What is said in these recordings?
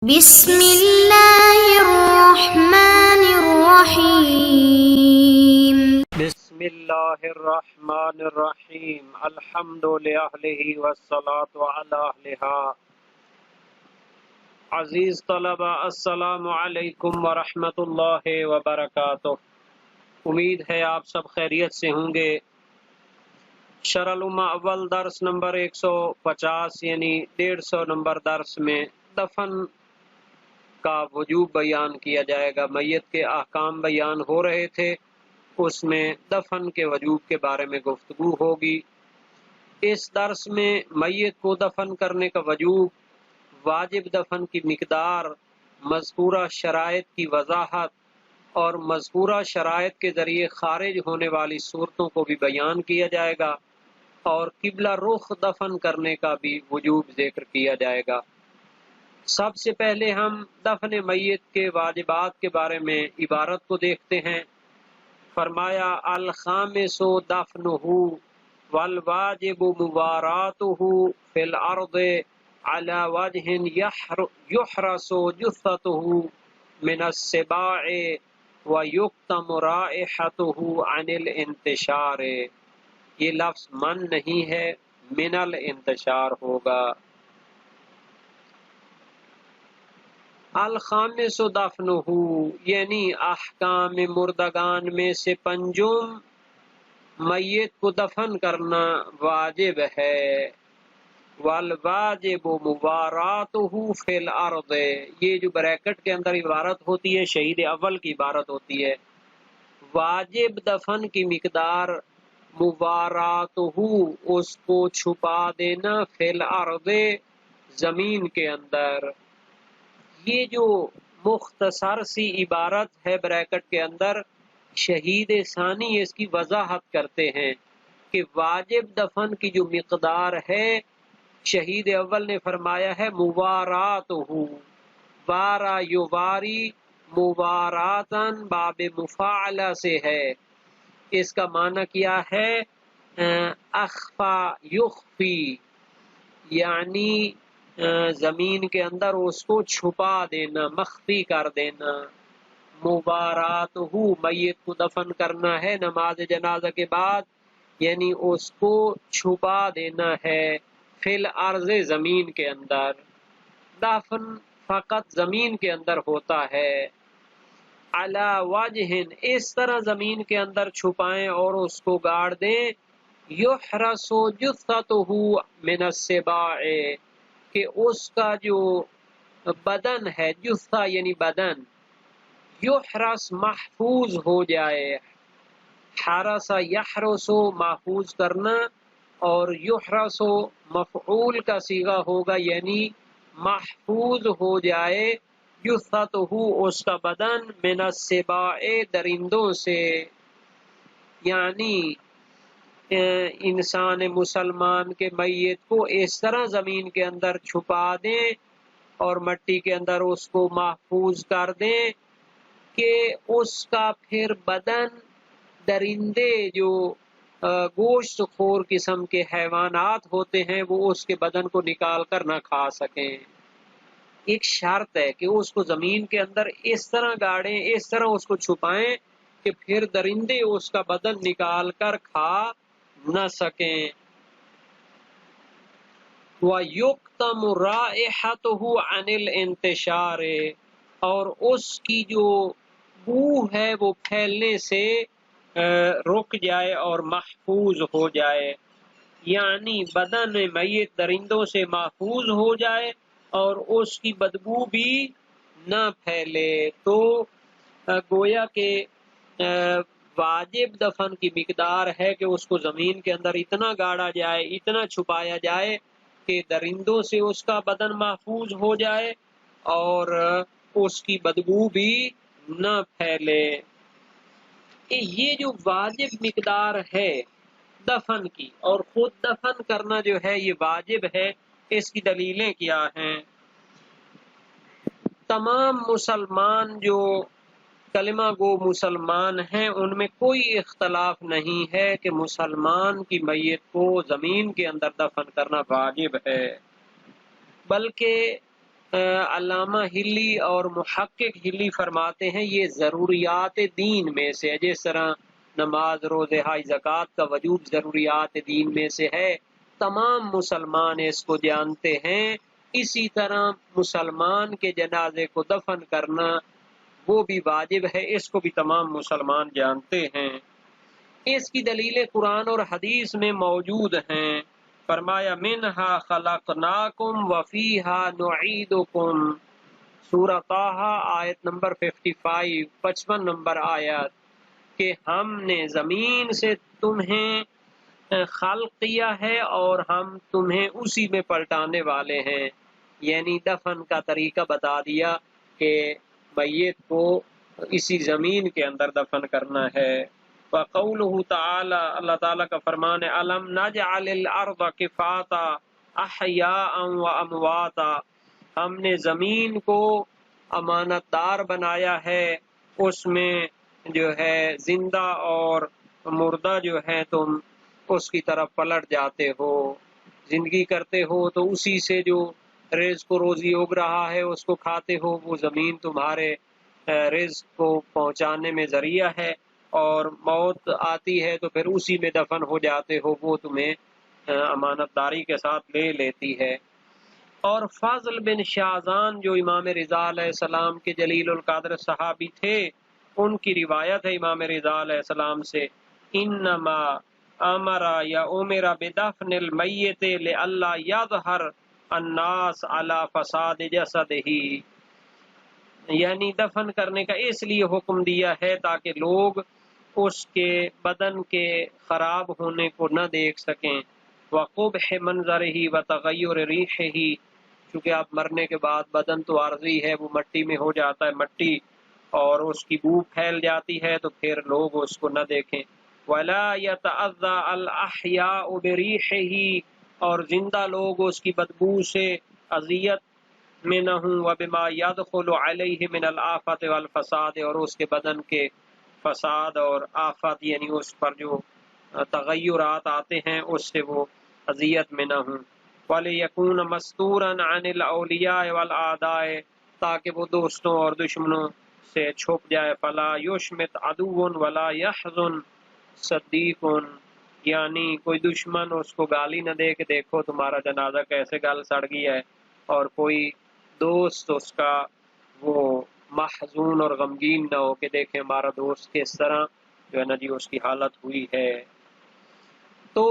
بسم اللہ الرحمن الرحیم۔ بسم اللہ الرحمن الرحیم۔ الحمد للہ والصلاة علی اہلہا۔ عزیز طلبہ، السلام علیکم ورحمۃ اللہ وبرکاتہ۔ امید ہے آپ سب خیریت سے ہوں گے۔ شرح الامہ اول درس نمبر 150 یعنی 150 نمبر درس میں دفن کا وجوب بیان کیا جائے گا۔ میت کے احکام بیان ہو رہے تھے، اس میں دفن کے وجوب کے بارے میں گفتگو ہوگی۔ اس درس میں میت کو دفن کرنے کا وجوب، واجب دفن کی مقدار، مذکورہ شرائط کی وضاحت اور مذکورہ شرائط کے ذریعے خارج ہونے والی صورتوں کو بھی بیان کیا جائے گا، اور قبلہ رخ دفن کرنے کا بھی وجوب ذکر کیا جائے گا۔ سب سے پہلے ہم دفن میت کے واجبات کے بارے میں عبارت کو دیکھتے ہیں۔ فرمایا الخامس دفنہ والواجب مواراته فی الارض علی وجہ یحرس جثته من السباع ویکتم رائحته عن الانتشار۔ یہ لفظ من نہیں ہے، من الانتشار ہوگا۔ الخامس دفنہ یعنی احکام مردگان میں سے پنجم، میت کو دفن کرنا واجب ہے۔ والواجب مواراته فی الارض، یہ جو بریکٹ کے اندر عبارت ہوتی ہے شہید اول کی عبارت ہوتی ہے۔ واجب دفن کی مقدار مواراته، اس کو چھپا دینا، فی الارض زمین کے اندر۔ یہ جو مختصر سی عبارت ہے بریکٹ کے اندر، شہید ثانی اس کی وضاحت کرتے ہیں کہ واجب دفن کی جو مقدار ہے، شہید اول نے فرمایا ہے مواراتہ، وارا یواری مواراتن باب مفاعلہ سے ہے۔ اس کا معنی کیا ہے؟ اخفا یخفی، یعنی زمین کے اندر اس کو چھپا دینا، مخفی کر دینا۔ مباراتہ، میت کو دفن کرنا ہے نماز جنازہ کے بعد، یعنی اس کو چھپا دینا ہے، فی الارض زمین کے اندر۔ دفن فقط زمین کے اندر ہوتا ہے۔ علی وجہ، اس طرح زمین کے اندر چھپائیں اور اس کو گاڑ دیں، یحرس جثتہ من السباع، کہ اس کا جو بدن ہے، جثہ یعنی بدن، یحرس محفوظ ہو جائے۔ حرس یحرس محفوظ کرنا، اور یحرس مفعول کا صیغہ ہوگا، یعنی محفوظ ہو جائے، جثتہ اس کا بدن، من السباع درندوں سے۔ یعنی انسان مسلمان کے میت کو اس طرح زمین کے اندر چھپا دیں اور مٹی کے اندر اس کو محفوظ کر دیں کہ اس کا پھر بدن درندے جو گوشت خور قسم کے حیوانات ہوتے ہیں وہ اس کے بدن کو نکال کر نہ کھا سکیں۔ ایک شرط ہے کہ اس کو زمین کے اندر اس طرح گاڑیں، اس طرح اس کو چھپائیں کہ پھر درندے اس کا بدن نکال کر کھا نہ سکیں۔ وَيُكْتَمُ رَائِحَتُهُ عَنِ الْانْتِشَارِ، اور اس کی جو بو ہے وہ پھیلنے سے رک جائے اور محفوظ ہو جائے، یعنی بدن میت درندوں سے محفوظ ہو جائے اور اس کی بدبو بھی نہ پھیلے۔ تو گویا کہ واجب دفن کی مقدار ہے کہ اس کو زمین کے اندر اتنا گاڑا جائے، اتنا چھپایا جائے کہ درندوں سے اس کا بدن محفوظ ہو جائے اور اس کی بدبو بھی نہ پھیلے۔ یہ جو واجب مقدار ہے دفن کی، اور خود دفن کرنا جو ہے یہ واجب ہے، اس کی دلیلیں کیا ہیں؟ تمام مسلمان جو کلمہ گو مسلمان ہیں ان میں کوئی اختلاف نہیں ہے کہ مسلمان کی میت کو زمین کے اندر دفن کرنا واجب ہے، بلکہ علامہ ہلی اور محقق ہلی فرماتے ہیں یہ ضروریات دین میں سے ہے، جس طرح نماز، روزہ، حج، زکوٰۃ کا وجوب ضروریات دین میں سے ہے، تمام مسلمان اس کو جانتے ہیں۔ اسی طرح مسلمان کے جنازے کو دفن کرنا وہ بھی واجب ہے، اس کو بھی تمام مسلمان جانتے ہیں۔ اس کی دلیلیں قرآن اور حدیث میں موجود ہیں۔ فرمایا منہا خلقناکم وفیہا نعیدکم، سورہ طٰہٰ آیت نمبر 55 نمبر آیت، کہ ہم نے زمین سے تمہیں خلق کیا ہے اور ہم تمہیں اسی میں پلٹانے والے ہیں، یعنی دفن کا طریقہ بتا دیا کہ میت کو اسی زمین کے اندر دفن کرنا ہے۔ وقولہ تعالی، اللہ تعالیٰ کا فرمان ہے الم نجعل الارض کفاتا احیاء و امواتا، ہم نے زمین کو امانت دار بنایا ہے، اس میں جو ہے زندہ اور مردہ جو ہے تم اس کی طرف پلٹ جاتے ہو، زندگی کرتے ہو تو اسی سے جو رزق و روزی اگ رہا ہے اس کو کھاتے ہو، وہ زمین تمہارے رزق کو پہنچانے میں ذریعہ ہے، اور موت آتی ہے تو پھر اسی میں دفن ہو جاتے ہو، وہ تمہیں امانت داری کے ساتھ لے لیتی ہے۔ اور فضل بن شاذان جو امام رضا علیہ السلام کے جلیل القدر صحابی تھے، ان کی روایت ہے امام رضا علیہ السلام سے، انما امر یا امر بدفن المیت لئلا یظہر الناس علی فساد جسدہ، یعنی دفن کرنے کا اس لیے حکم دیا ہے تاکہ لوگ اس کے بدن کے خراب ہونے کو نہ دیکھ سکیں، وقبح منظرہ وتغیر ریحہ، چونکہ آپ مرنے کے بعد بدن تو عارضی ہے، وہ مٹی میں ہو جاتا ہے، مٹی اور اس کی بو پھیل جاتی ہے تو پھر لوگ اس کو نہ دیکھیں۔ ولا یتأذی الاحیاء بریحہ، اور زندہ لوگ اس کی بدبو سے اذیت میں نہ ہوں، وبما يدخل علیہ من الآفات والفساد، اور اس کے بدن کے فساد اور آفات یعنی اس پر جو تغیرات آتے ہیں اس سے وہ اذیت میں نہ ہوں۔ وَلِيَكُونَ مَسْتُورًا عَنِ الْأَوْلِيَاءِ وَالْأَعْدَاءِ، تاکہ وہ دوستوں اور دشمنوں سے چھپ جائے۔ فَلَا يُشْمِتْ عَدُوٌ وَلَا يَحْزُنْ صَدِيقٌ، یعنی کوئی دشمن اس کو گالی نہ دے کہ دیکھو تمہارا جنازہ کیسے گل سڑ گیا ہے، اور کوئی دوست اس کا وہ محزون اور غمگین نہ ہو کہ دیکھیں ہمارا دوست کس طرح جو ہے نا جی اس کی حالت ہوئی ہے۔ تو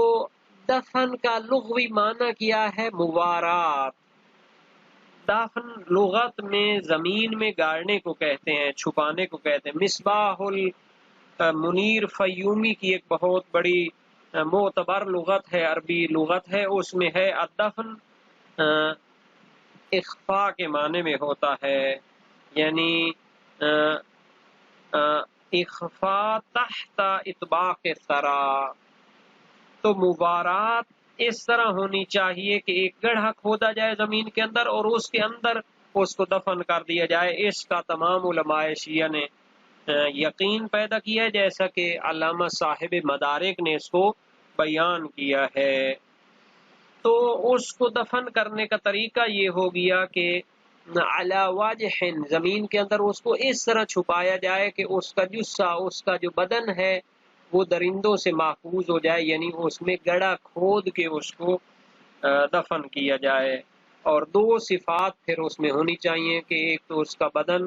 دفن کا لغوی معنی کیا ہے؟ موارات۔ دفن لغت میں زمین میں گاڑنے کو کہتے ہیں، چھپانے کو کہتے ہیں۔ مصباح المنیر فیومی کی ایک بہت بڑی معتبر لغت ہے، عربی لغت ہے، اس میں ہے الدفن اخفاء کے معنی میں ہوتا ہے، یعنی اخفاء تحت اطباق الثری۔ تو مبارات اس طرح ہونی چاہیے کہ ایک گڑھا کھودا جائے زمین کے اندر اور اس کے اندر اس کو دفن کر دیا جائے۔ اس کا تمام علماء شیعہ نے یقین پیدا کیا ہے، جیسا کہ علامہ صاحب مدارک نے اس کو بیان کیا ہے۔ تو اس کو دفن کرنے کا طریقہ یہ ہو گیا کہ علی وجہ، زمین کے اندر اس کو اس طرح چھپایا جائے کہ اس کا جثہ، اس کا جو بدن ہے وہ درندوں سے محفوظ ہو جائے، یعنی اس میں گڑھا کھود کے اس کو دفن کیا جائے۔ اور دو صفات پھر اس میں ہونی چاہیے کہ ایک تو اس کا بدن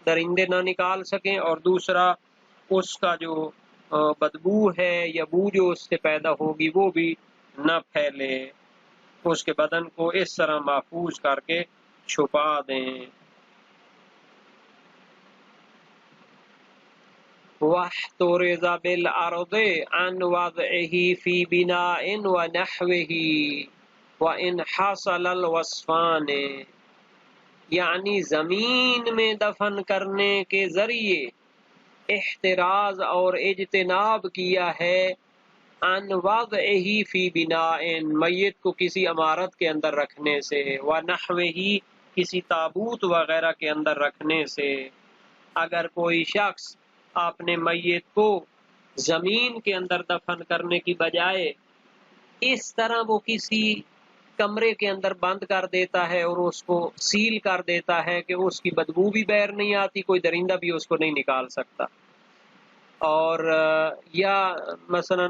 درندے نہ نکال سکیں، اور دوسرا اس کا جو بدبو ہے یا بو جو اس سے پیدا ہوگی وہ بھی نہ پھیلے۔ اس کے بدن کو اس طرح محفوظ کر کے چھپا دیں۔ وَاحْتُرِزَ بِالْأَرْضِ عَنْ وَضْعِهِ فِي بِنَاءٍ وَنَحْوِهِ وَإِنْ حَصَلَ الْوَصْفَانِ، یعنی زمین میں دفن کرنے کے ذریعے احتراز اور اجتناب کیا ہے، عن وضعہ فی بناء، میت کو کسی عمارت کے اندر رکھنے سے، ونحوہ، کسی تابوت وغیرہ کے اندر رکھنے سے۔ اگر کوئی شخص اپنے میت کو زمین کے اندر دفن کرنے کی بجائے اس طرح وہ کسی کمرے کے اندر بند کر دیتا ہے اور اس کو سیل کر دیتا ہے کہ اس کی بدبو بھی باہر نہیں آتی، کوئی درندہ بھی اس کو نہیں نکال سکتا، اور یا مثلا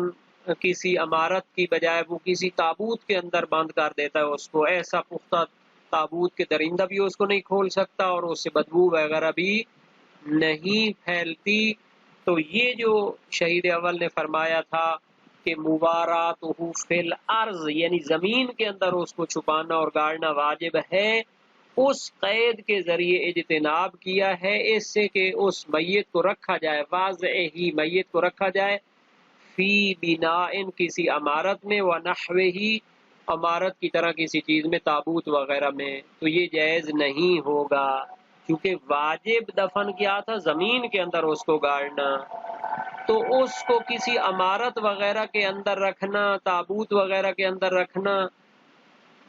کسی عمارت کی بجائے وہ کسی تابوت کے اندر بند کر دیتا ہے اس کو، ایسا پختہ تابوت کے درندہ بھی اس کو نہیں کھول سکتا اور اس سے بدبو وغیرہ بھی نہیں پھیلتی۔ تو یہ جو شہید اول نے فرمایا تھا کہ مواراتہ فی الارض، یعنی زمین کے اندر اس کو چھپانا اور گاڑنا واجب ہے، اس قید کے ذریعے اجتناب کیا ہے اس سے کہ اس میت کو رکھا جائے، واضح ہی میت کو رکھا جائے، فی بناء کسی عمارت میں، ونحوہ عمارت کی طرح کسی چیز میں، تابوت وغیرہ میں، تو یہ جائز نہیں ہوگا، کیونکہ واجب دفن کیا تھا زمین کے اندر اس کو گاڑنا، تو اس کو کسی عمارت وغیرہ کے اندر رکھنا، تابوت وغیرہ کے اندر رکھنا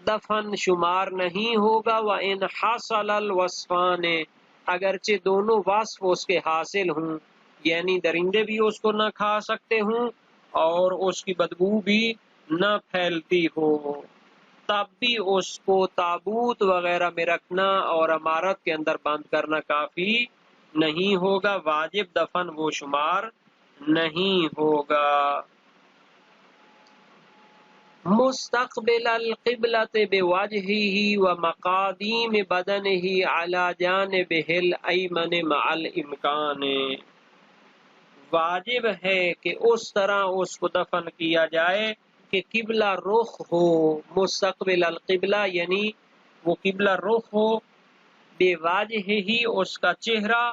دفن شمار نہیں ہوگا۔ وَإِنْ حَصَلَ الْوَصْفَانِ، اگرچہ دونوں وصف اس کے حاصل ہوں، یعنی درندے بھی اس کو نہ کھا سکتے ہوں اور اس کی بدبو بھی نہ پھیلتی ہو، تب بھی اس کو تابوت وغیرہ میں رکھنا اور عمارت کے اندر بند کرنا کافی نہیں ہوگا، واجب دفن وہ شمار نہیں ہوگا۔ مستقبل القبلۃ بوجہہ ومقادیم بدنہ علی جانبہ الایمن مع الامکان، واجب ہے کہ اس طرح اس کو دفن کیا جائے کہ قبلہ رخ ہو، مستقبل القبلہ یعنی وہ قبلہ رخ ہو، بوجہہ اس کا چہرہ،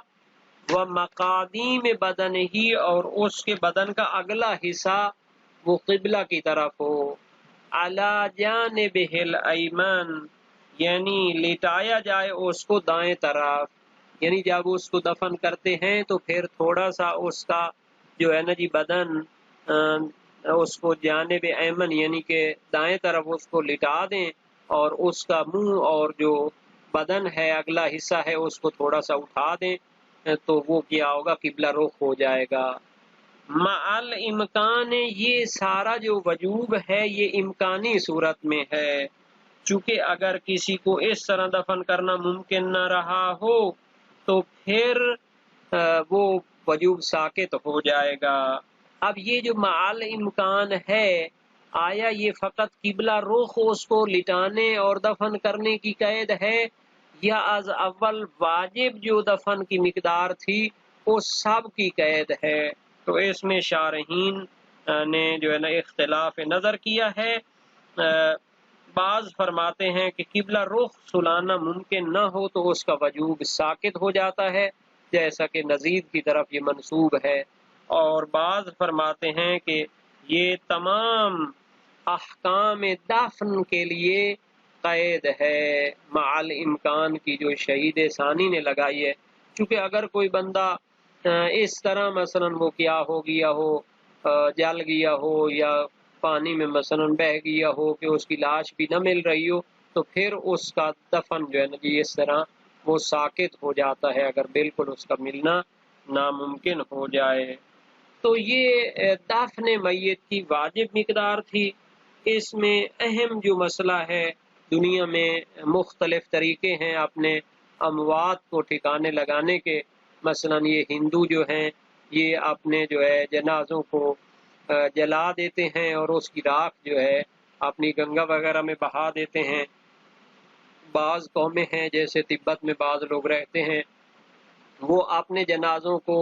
ومقادیم بدنہ اور اس کے بدن کا اگلا حصہ وہ قبلہ کی طرف ہو، علی جانبہ الایمن یعنی لٹایا جائے اس کو دائیں طرف، یعنی جب اس کو دفن کرتے ہیں تو پھر تھوڑا سا اس کا جو ہے نا جی بدن اس کو جانب ایمن یعنی کہ دائیں طرف اس کو لٹا دیں اور اس کا منہ اور جو بدن ہے اگلا حصہ ہے اس کو تھوڑا سا اٹھا دیں، تو وہ کیا ہوگا، قبلہ رخ ہو جائے گا۔ مع الامکان، یہ سارا جو وجوب ہے یہ امکانی صورت میں ہے، چونکہ اگر کسی کو اس طرح دفن کرنا ممکن نہ رہا ہو تو پھر وہ وجوب ساقط ہو جائے گا۔ اب یہ جو مع الامکان ہے، آیا یہ فقط قبلہ رخ اس کو لٹانے اور دفن کرنے کی قید ہے، یا از اول واجب جو دفن کی مقدار تھی وہ سب کی قید ہے؟ تو اس میں شارحین نے جو ہے نا اختلاف نظر کیا ہے۔ بعض فرماتے ہیں کہ قبلہ رخ سلانا ممکن نہ ہو تو اس کا وجوب ساقط ہو جاتا ہے، جیسا کہ نزید کی طرف یہ منسوب ہے، اور بعض فرماتے ہیں کہ یہ تمام احکام دفن کے لیے قید ہے، مع الامکان کی جو شہید ثانی نے لگائی ہے، کیونکہ اگر کوئی بندہ اس طرح مثلا وہ کیا ہو گیا ہو، جل گیا ہو یا پانی میں مثلا بہہ گیا ہو کہ اس کی لاش بھی نہ مل رہی ہو، تو پھر اس کا دفن جو ہے نا جی اس طرح وہ ساقط ہو جاتا ہے اگر بالکل اس کا ملنا ناممکن ہو جائے۔ تو یہ دفن میت کی واجب مقدار تھی۔ اس میں اہم جو مسئلہ ہے، دنیا میں مختلف طریقے ہیں اپنے اموات کو ٹھکانے لگانے کے، مثلا یہ ہندو جو ہیں یہ اپنے جو ہے جنازوں کو جلا دیتے ہیں اور اس کی راکھ جو ہے اپنی گنگا وغیرہ میں بہا دیتے ہیں۔ بعض قومیں ہیں جیسے تبت میں بعض لوگ رہتے ہیں، وہ اپنے جنازوں کو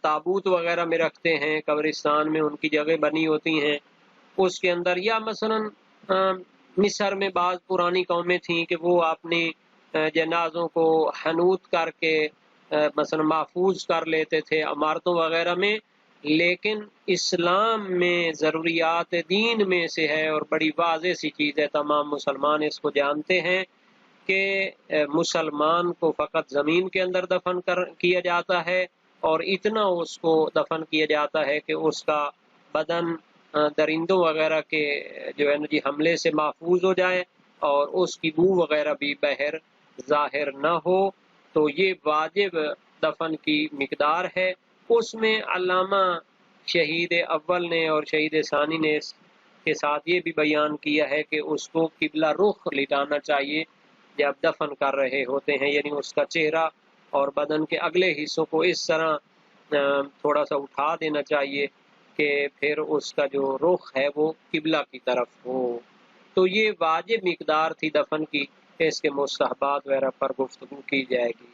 تابوت وغیرہ میں رکھتے ہیں، قبرستان میں ان کی جگہ بنی ہوتی ہیں اس کے اندر، یا مثلا مصر میں بعض پرانی قومیں تھیں کہ وہ اپنی جنازوں کو حنوط کر کے مثلا محفوظ کر لیتے تھے عمارتوں وغیرہ میں، لیکن اسلام میں ضروریات دین میں سے ہے اور بڑی واضح سی چیز ہے، تمام مسلمان اس کو جانتے ہیں کہ مسلمان کو فقط زمین کے اندر دفن کیا جاتا ہے، اور اتنا اس کو دفن کیا جاتا ہے کہ اس کا بدن درندوں وغیرہ کے جو ہے نا جی حملے سے محفوظ ہو جائے اور اس کی بو وغیرہ بھی بہر ظاہر نہ ہو۔ تو یہ واجب دفن کی مقدار ہے۔ اس میں علامہ شہید اول نے اور شہید ثانی نے اس کے ساتھ یہ بھی بیان کیا ہے کہ اس کو قبلہ رخ لٹانا چاہیے جب دفن کر رہے ہوتے ہیں، یعنی اس کا چہرہ اور بدن کے اگلے حصوں کو اس طرح تھوڑا سا اٹھا دینا چاہیے کہ پھر اس کا جو رخ ہے وہ قبلہ کی طرف ہو۔ تو یہ واجب مقدار تھی دفن کی، اس کے مستحبات وغیرہ پر گفتگو کی جائے گی۔